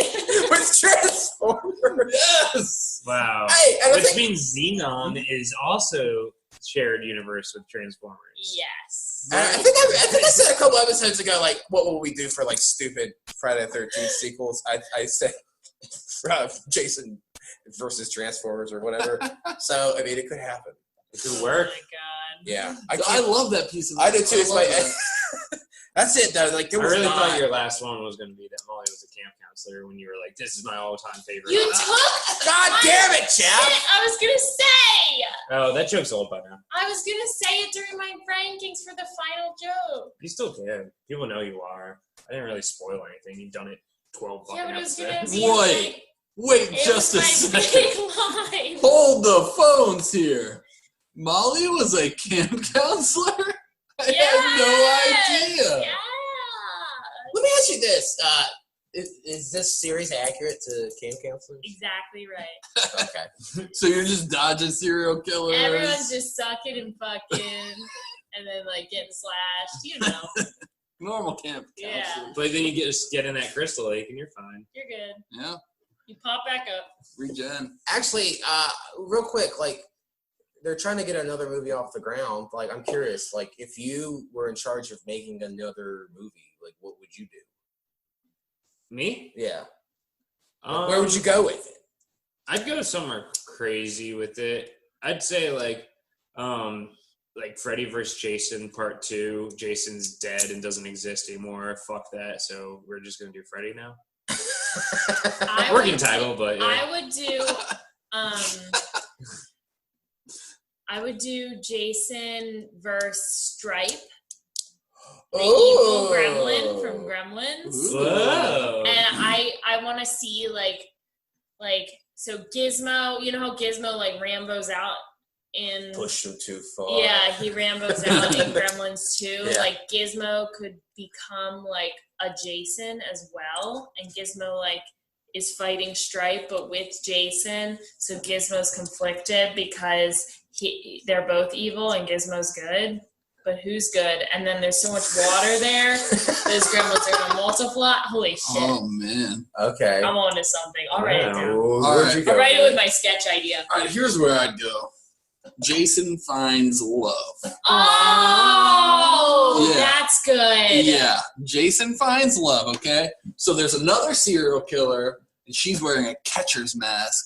with Transformers. Yes. Wow. Hey, and I Which think- means Xenon is also shared universe with Transformers. Yes. I think I said a couple episodes ago, like, what will we do for like stupid Friday the 13th sequels? I said Jason versus Transformers or whatever. So I mean, it could happen. It could Oh work. my god. Yeah, I love that piece of. I do too. It's love like that. that's it though. Like there I was really not. thought your last one was going to be that Molly was a camp counselor when you were like, "This is my all-time favorite." You took. God damn it, Shit, Jeff! I was gonna say. Oh, that joke's old by now. I was gonna say it during my rankings for the final joke. You still can. People know you are. I didn't really spoil anything. You've done it 12 fucking Yeah, but it was gonna episodes. be. Wait. Wait It just a was my second. big line. Hold the phones here. Molly was a camp counselor? I had no idea. Yeah. Let me ask you this: is this series accurate to camp counselors? Exactly right. Okay. So you're just dodging serial killers? Everyone's just sucking and fucking, and then like getting slashed. You know. normal camp Yeah. counselor. But then you get in that crystal lake and you're fine. You're good. Yeah. You pop back up. Regen. Actually, real quick, like they're trying to get another movie off the ground. Like I'm curious, like if you were in charge of making another movie, like what would you do? Me? Yeah. Where would you go with it? I'd go somewhere crazy with it. I'd say like Freddy vs. Jason Part 2. Jason's dead and doesn't exist anymore. Fuck that. So we're just gonna do Freddy now. Working title, but yeah. I would do Jason versus Stripe, the evil gremlin from Gremlins. Whoa. And I want to see like so Gizmo, you know how Gizmo like Rambo's out in Push him too far. yeah, he Rambo's out in Gremlins too. Yeah. Like Gizmo could become like a Jason as well, and Gizmo like is fighting Stripe but with Jason, so Gizmo's conflicted because they're both evil and Gizmo's good. But who's good? And then there's so much water there. Those gremlins are gonna multiply. Holy shit! Oh man. Okay. I'm on to something. I'll write it down. Where'd you go? I'll write it with my sketch idea. All right, here's where I'd go. Jason finds love. Oh, Yeah. that's good. Yeah, Jason finds love, okay? So there's another serial killer, and she's wearing a catcher's mask.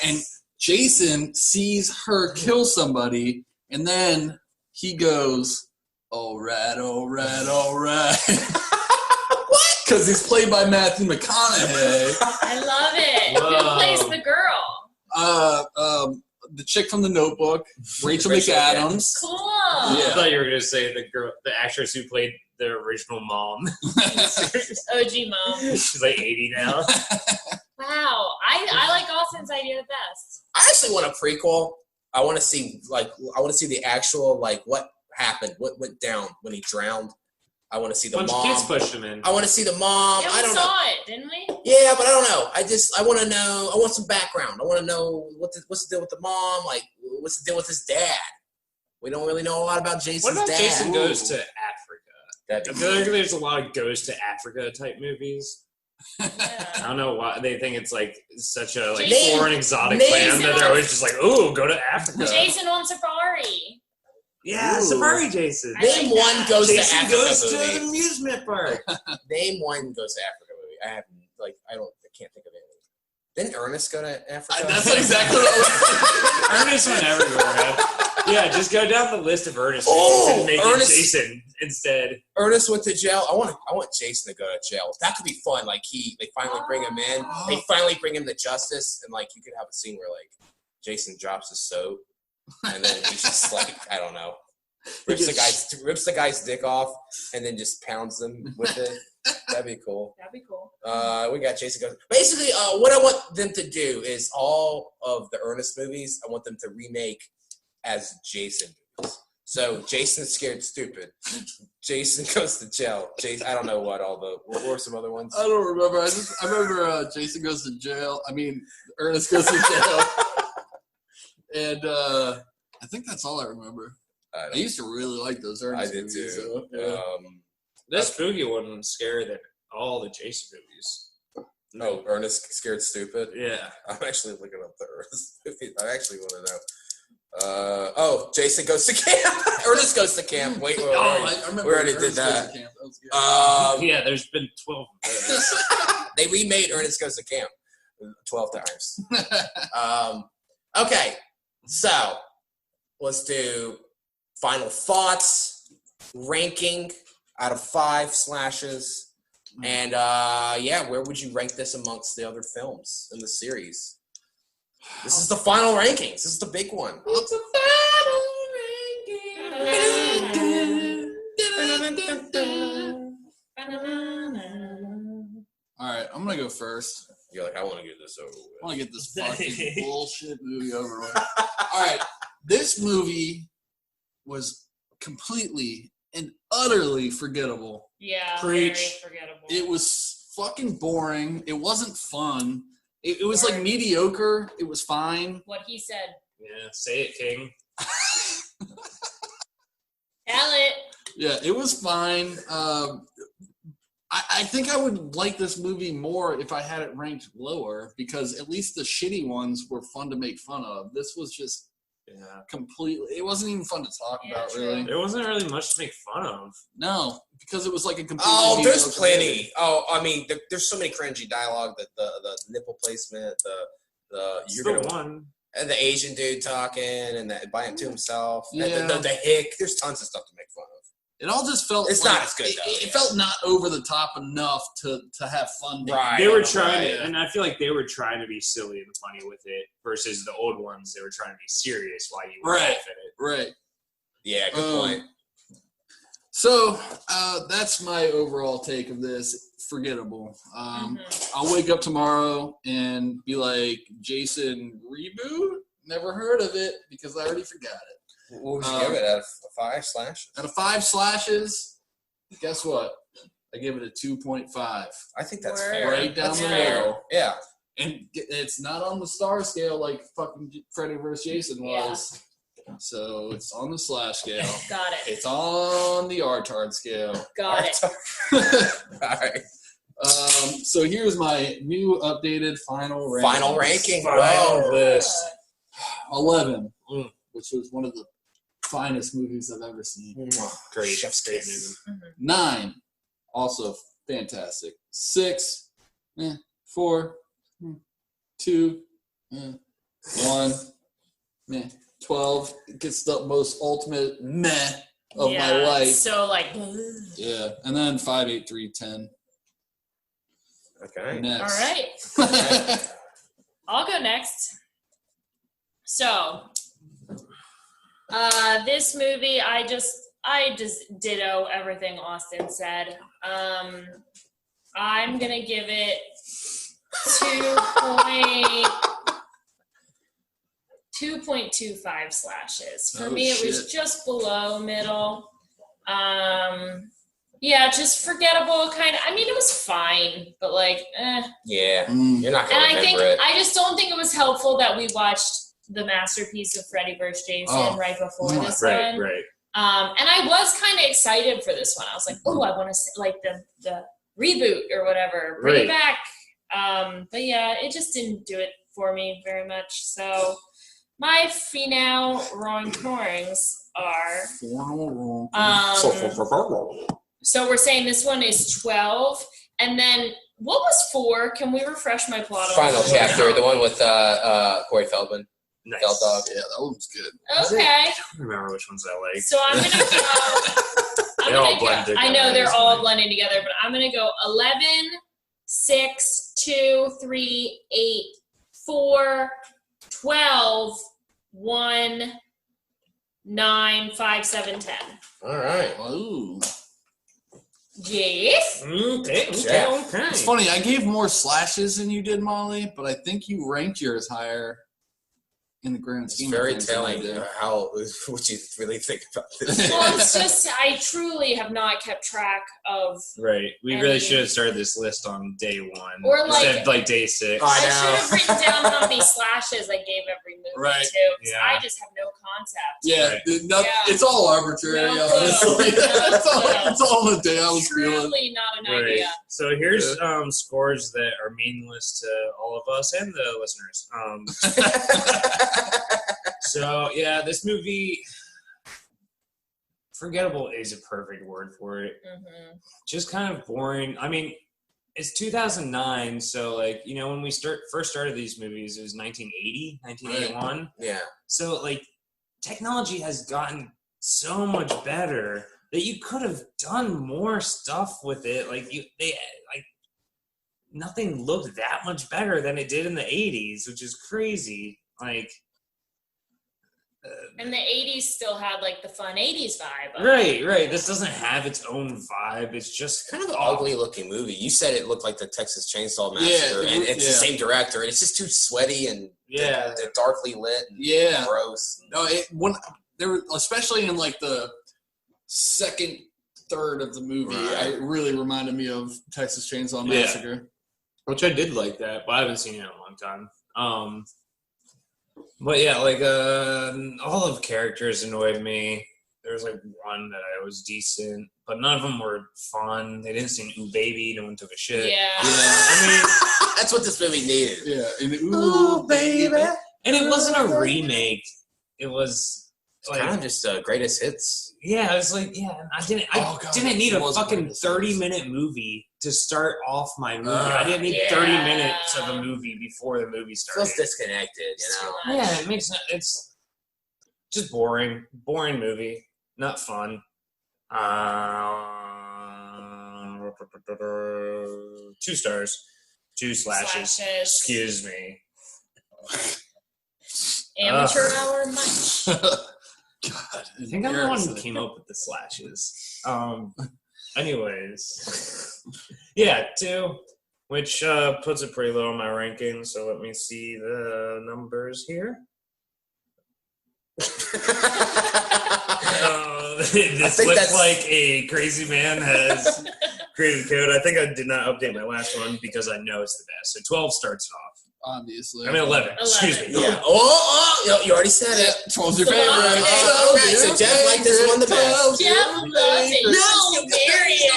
And Jason sees her kill somebody, and then he goes, all right, all right, all right. What? Because he's played by Matthew McConaughey. I love it. Whoa. Who plays the girl? The chick from The Notebook, Rachel Rachel McAdams. Cool. I Yeah. thought you were gonna say the actress who played the original mom. OG mom. She's like 80 now. Wow. I like Austin's idea the best. I actually want a prequel. I want to see the actual like what happened, what went down when he drowned. I want to see the Bunch mom. of kids pushed him in. I want to see the mom. Yeah, we I don't saw know. it, didn't we? Yeah, but I don't know. I want to know. I want some background. I want to know what's the deal with the mom. Like, what's the deal with his dad? We don't really know a lot about Jason's What about dad. Jason Goes to Africa? That'd I be feel like cool. there's a lot of Goes to Africa type movies. I Yeah. don't know why they think it's like such a like Jason- foreign exotic Jason land that they're always just like, ooh, go to Africa. Jason on Safari. Yeah, Ooh. Safari Jason. I Name like one that. goes Jason to Africa goes to movie. the amusement park. Name one goes to Africa movie. I can't think of anything. Didn't Ernest go to Africa? That's exactly what I was Ernest went everywhere, man. Yeah, just go down the list of Ernest Oh, movies and make Ernest- it Jason instead. Ernest went to jail. I want Jason to go to jail. That could be fun. Like they finally bring him in. They finally bring him to justice, and like you could have a scene where like Jason drops his soap, and then he's just like I don't know, rips the guy's dick off, and then just pounds them with it. That'd be cool. That'd be cool. We got Jason goes. Basically, what I want them to do is all of the Ernest movies. I want them to remake as Jason movies. So Jason's scared stupid. Jason goes to jail. Jason, I don't know what were some other ones. I don't remember. I remember Jason goes to jail. I mean, Ernest goes to jail. And I think that's all I remember. I used to really like those Ernest movies. I did too. So, yeah. This spooky one was scarier than all the Jason movies. No, Ernest Scared Stupid. Yeah. I'm actually looking up the Ernest movie. I actually want to know. Jason Goes to Camp. Ernest Goes to Camp. Wait, we already did that. Yeah, there's been 12 of those. They remade Ernest Goes to Camp 12 times. Okay, so let's do final thoughts, ranking out of 5 slashes. And, where would you rank this amongst the other films in the series? This is the final rankings. This is the big one. It's a All right, I'm going to go first. You're like, I want to get this over with. I want to get this fucking bullshit movie over with. All right, this movie was completely and utterly forgettable. Yeah, Preach. very forgettable. It was fucking boring. It wasn't fun. It was like mediocre. It was fine. What he said. Yeah, say it, King. Tell it. Yeah, it was fine. I think I would like this movie more if I had it ranked lower because at least the shitty ones were fun to make fun of. This was just completely. It wasn't even fun to talk about, true. really. There wasn't really much to make fun of. No, because it was like a completely. Oh, there's mediocre plenty. movie. Oh, I mean, there's so many cringy dialogue. The nipple placement, one. and the Asian dude talking, and by him to himself, Yeah. and the hick. There's tons of stuff to make fun of. It all just felt. It's like, not as good, though. It felt not over the top enough to have fun. Right. They were Right. trying, and I feel like they were trying to be silly and funny with it versus the old ones. They were trying to be serious while you were Right. laughing at it. Right. Yeah, good point. So that's my overall take of this. Forgettable. I'll wake up tomorrow and be like, Jason reboot? Never heard of it because I already forgot it. What would you give it out of 5 slashes? Out of 5 slashes, guess what? I give it a 2.5. I think that's Word. fair. Right down That's the fair. middle. Yeah. And it's not on the star scale like fucking Freddy vs. Jason was. So it's on the slash scale. Got it. It's on the R-tard scale. Got it. All right. So here's my new updated final ranking. Final ranking. Final list. 11, which was one of the finest movies I've ever seen. Great. Chef's Great kiss. movie. 9, also fantastic. 6, 4, 2, 1, 12. It gets the most ultimate meh of my life. So like. Yeah, and then 5, 8, 3, 10. Okay. Next. All right. I'll go next. So, this movie, I just ditto everything Austin said. I'm gonna give it 2.25 slashes. For me, it was just below middle. Yeah, just forgettable kind of. I mean, it was fine, but like, Yeah. You're not going to remember it. I just don't think it was helpful that we watched the masterpiece of Freddy vs. Jason right before this one. Right. And I was kind of excited for this one. I was like, oh, I want to see like the reboot or whatever. Bring it back. But yeah, it just didn't do it for me very much. So my final rankings are. So we're saying this one is 12, and then what was 4? Can we refresh my plot? Final chapter, the one with Corey Feldman. Nice. Felt Dog. Yeah, that one was good. Okay. I don't remember which ones I like. So I'm gonna go. They all blend together. I know they're all blending together, but I'm gonna go 11, 6, 2, 3, 8, 4, 12, 1, 9, 5, 7, 10. All right. Ooh. Yes. Okay. It's funny, I gave more slashes than you did, Molly, but I think you ranked yours higher. in the grand It's scheme. very of things, telling idea. what you really think about this. Well, it's just I truly have not kept track of. Right. We I really mean- should have started this list on day 1. Or, like- instead of like day 6. I I know. should have written down how many slashes I gave every movie Right. too. 'Cause Yeah. I just have no concept. Yeah, Right. it's all arbitrary. No Honestly, clue. No it's all the day I was feeling. Truly not an Right. idea. So here's scores that are meaningless to all of us and the listeners. So yeah, this movie, forgettable is a perfect word for it. Mm-hmm. Just kind of boring. I mean, it's 2009, so like, you know, when we first started these movies, it was 1980, 1981. Yeah. So like, technology has gotten so much better that you could have done more stuff with it. Like nothing looked that much better than it did in the 80s, which is crazy. Like, And the 80s still had like the fun 80s vibe. right. This doesn't have its own vibe. It's just Kind of an ugly looking movie. You said it looked like the Texas Chainsaw Massacre, and it's the same director, and it's just too sweaty and Yeah. they're darkly lit and Yeah, gross. no, there were, especially in like the second third of the movie, Right. it really reminded me of Texas Chainsaw Yeah. Massacre. Which I did like that, but I haven't seen it in a long time. But yeah, like all of the characters annoyed me. There was like one that I was decent, but none of them were fun. They didn't sing "Ooh Baby." No one took a shit. Yeah. I mean, That's what this movie needed. Yeah, and Ooh, baby. and it wasn't a remake. It was like, Kind of just greatest hits. yeah, it was like, yeah. I didn't need it a was fucking greatest 30-minute movie to start off my movie. I didn't need Yeah. 30 minutes of a movie before the movie started. Feels disconnected, you know. Yeah, it makes it's just boring movie, not fun. 2 stars, 2 slashes. Excuse me. Amateur hour much. God, I think I'm the one who came up with the slashes. Anyways, yeah, 2, which puts it pretty low on my ranking. So let me see the numbers here. This think looks that's- like a crazy man has created code. I think I did not update my last one because I know it's the best. So 12 starts it off. Obviously, I mean 11. Excuse me. Yeah. You already said it. 12's your favorite. Oh, all right, so Jeff liked this one the best. Jeff loved it. You should marry it.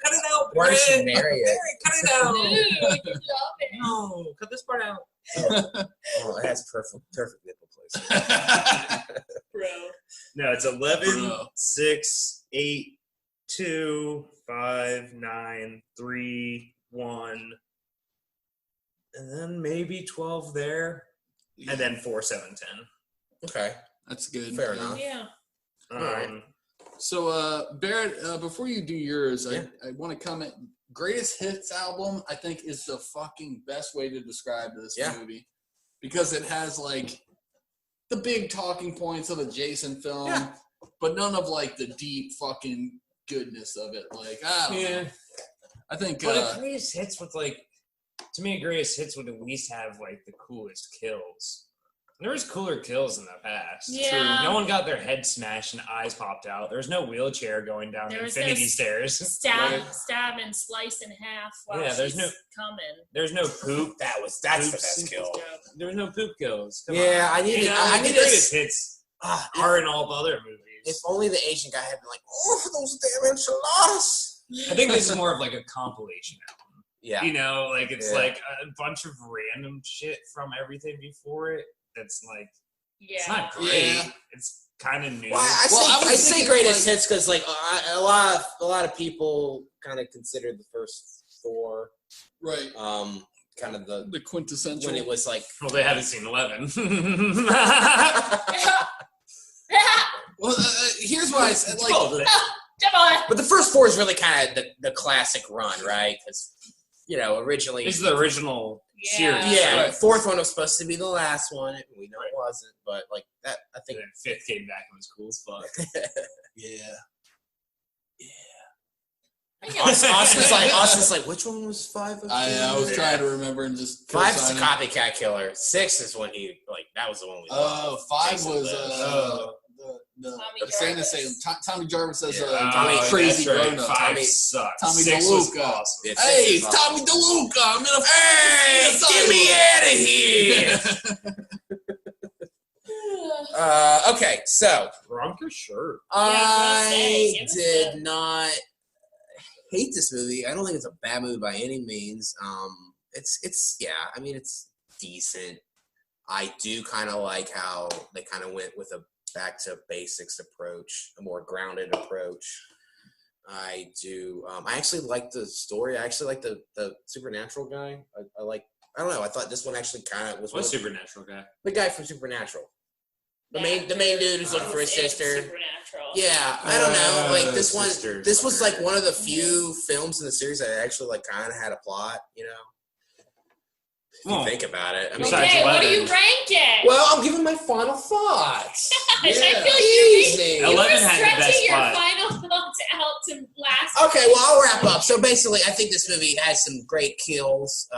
Cut it out. Why did she marry it? Cut it out. Dude, you love it. No, cut this part out. Oh, it has perfect nipple placement. Bro. No, it's 11, Bro. 6, 8, 2, 5, 9, 3, 1, and then maybe 12 there, and then 4, 7, 10. Okay, That's good. fair enough. Yeah. Alright. So, Barrett, before you do yours, Yeah. I want to comment. Greatest Hits album, I think, is the fucking best way to describe this movie, because it has like the big talking points of a Jason film, but none of like the deep fucking goodness of it. Like, I don't know. I think. But a greatest hits with like, to me, a greatest hits would at least have like the coolest kills. There was cooler kills in the past. Yeah. No one got their head smashed and eyes popped out. There was no wheelchair going down There the was infinity no stairs. Stab and slice in half while Yeah, there's she's no- coming. There's no poop. That's the best kill. There was no poop kills. Come Yeah, on. I needed. You know, I the needed. greatest hits Ah, are in all the other movies. if only the Asian guy had been like, "Oh, those damn enchiladas." I think this is more of like a compilation album. Yeah. You know, like it's Yeah. like a bunch of random shit from everything before it. That's like it's Yeah. not great. Yeah. It's kind of new. Well, I was say thinking, greatest like- hits because like a lot of people kind of considered the first 4 right, kind of the quintessential. when it was like Well, they haven't seen 11. Well, here's why I said like. Oh, Come on. but the first 4 is really kind of the classic run, right? Because originally this is the original Yeah. series. yeah, Right. 4th one was supposed to be the last one. And we know it wasn't, but like that, I And think then 5th came back and was cool as fuck. Yeah. Austin's like, which one was 5? I was trying to remember and just. 5's a co-signing. copycat killer. 6 is when he like That was the one we Oh, loved. 5 Jason was Lives. the Tommy same Jarvis. same. Tommy Jarvis as Tommy- crazy that's right. grown up. 5 sucks. Tommy 6 was DeLuca. awesome. Yeah, Hey, 6 it's is awesome. Tommy DeLuca. I'm in a Hey, get me out of here! Okay, so Drunk or sure? I give us did the- not hate this movie. I don't think it's a bad movie by any means. It's yeah. I mean, it's decent. I do kind of like how they kind of went with a back to basics approach, a more grounded approach. I do. I actually like the story. I actually like the supernatural guy. I like. I don't know. I thought this one actually kind of was What supernatural guy? the guy from Supernatural. The That main dude who's looking for his is sister. Supernatural. Yeah, I don't know. Like this one, Sisters. this was like one of the few films in the series that actually like kind of had a plot. You know, if you think about it. I mean, Besides Okay, what do you 11. rank it? well, I'm giving my final thoughts. I feel like Easy. you were 11 had the stretching best your plot. final thoughts out to last. Okay, well, I'll wrap up. So basically, I think this movie has some great kills,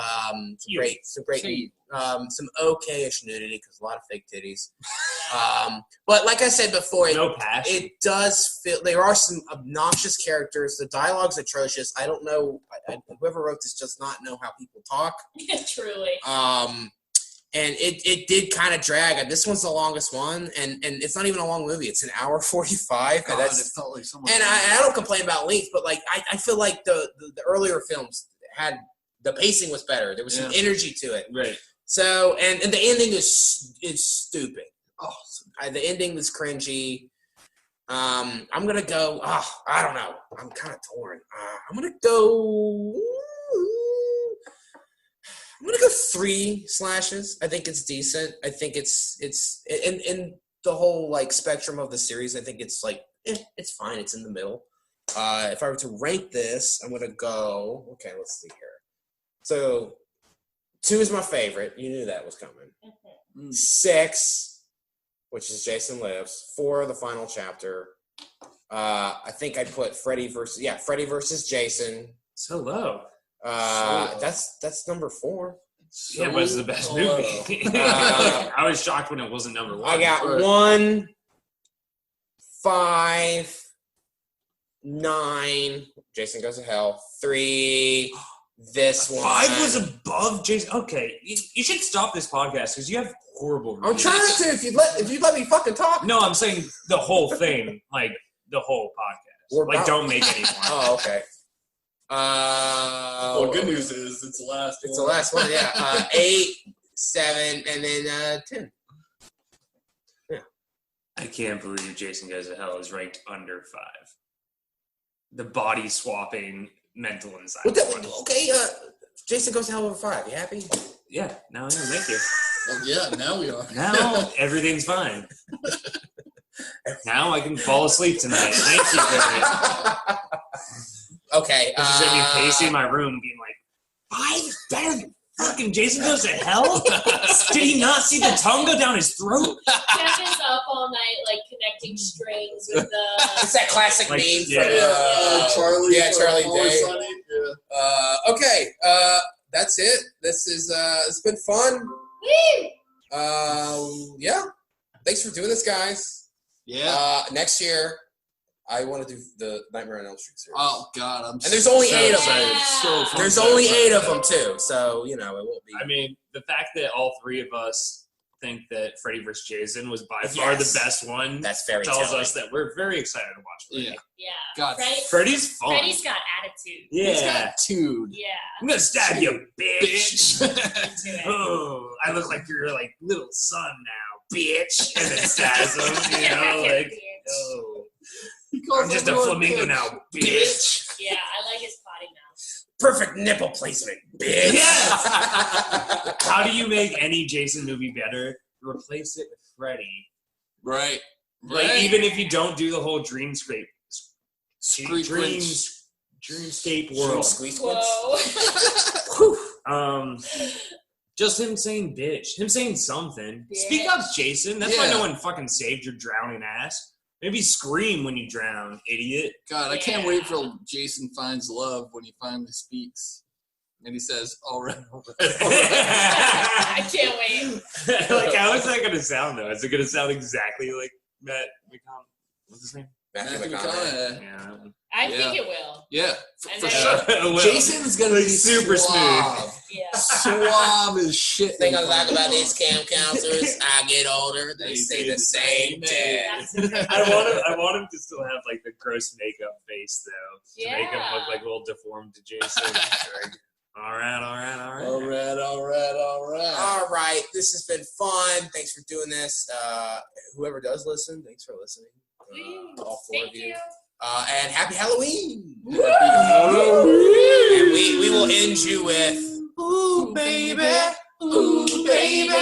some okay-ish nudity because a lot of fake titties. But like I said before, No passion. it does feel there are some obnoxious characters. The dialogue's atrocious. I don't know. Whoever wrote this does not know how people talk. Truly. And it did kind of drag. This one's the longest one, and it's not even a long movie. It's an hour 45. God, And it felt like so much. and I don't complain about length, but like I feel like the earlier films had the pacing was better. There was some energy to it. Right. So and the ending is stupid. Oh, The ending was cringy. I'm gonna go. I don't know. I'm kind of torn. I'm gonna go 3 slashes. I think it's decent. I think it's in the whole like spectrum of the series. I think it's like it's fine. It's in the middle. If I were to rank this, I'm gonna go. Okay, let's see here. So 2 is my favorite. You knew that was coming. 6, which is Jason Lives. 4, the final chapter. I think I put Freddy versus Jason. So low. That's number 4. Yeah, but it's the best movie. Uh, I was shocked when it wasn't number 1. I got 1, 5, 9. Jason Goes to Hell. 3. This one. 5 was above Jason. Okay, you should stop this podcast because you have horrible I'm reviews. trying to. If you let me fucking talk. No, I'm saying the whole thing, like the whole podcast. Like, don't make any more. Oh, okay. well, good news is it's the last. It's the last one. Yeah. 8, 7, and then 10. I can't believe Jason Goes to Hell is ranked under 5. The body swapping mental anxiety. Okay. Jason Goes to Hell over 5. You happy? Yeah, now I am. Thank you. Oh, yeah, now we are. Now everything's fine. Now I can fall asleep tonight. Thank you very much. Okay. It's just me pacing my room, being like, 5 is better than fucking Jason Goes to Hell? Did he not see the tongue go down his throat? Kevin's up all night, like connecting strings with the. It's that classic Like, meme yeah. from Charlie. yeah, Charlie Always Day. Sunny, yeah. Okay. That's it. This is it's been fun. Yeah. Thanks for doing this, guys. Yeah. Next year, I want to do the Nightmare on Elm Street series. Oh God, I'm. And there's only so 8 of excited. them. So fun. There's only 8 of them too, so you know it won't be. I mean, the fact that all 3 of us think that Freddy vs. Jason was by far Yes. the best one That's very tells telling. us that we're very excited to watch Freddy. Yeah. Yeah. God. Freddy's fun. Freddy's got attitude. He's Yeah. got tude. Yeah. I'm gonna stab you, bitch. Bitch. Into it. Oh, I look like your like little son now, bitch. And then stabs him, you know, like, oh, He calls I'm just a everyone flamingo bitch. now, bitch. Yeah, I like his potty mouth. Perfect nipple placement, bitch. Yes. How do you make any Jason movie better? Replace it with Freddy. Right. Like, Right. even if you don't do the whole dreamscape Dreamscape. dreamscape world. Squeeze Whoa. Just him saying bitch. Him saying something. Bitch. Speak up, Jason. That's why Yeah. no one fucking saved your drowning ass. Maybe scream when you drown, idiot. God, I can't Yeah. wait till Jason finds love when he finally speaks. And he says, all right, all right, all right. I can't wait. Like, how is that going going to sound, though? Is it going to sound exactly like Matt McConaughey? What's his name? Matthew Matthew McConaughey. McConaughey. Yeah. I think it will. Yeah, And for then- sure. Well, Jason's gonna like be super suave. Yeah. Suave as shit. Thing I like about these camp counselors, I get older, they say the same thing. I want him to still have like the gross makeup face though, to make him Yeah. look like a little deformed to Jason. Like, all right. All right. All right, this has been fun. Thanks for doing this. Whoever does listen, thanks for listening. All four Thank of you. you. And happy Halloween. Happy Halloween. And we will end you with, ooh, baby, ooh, baby.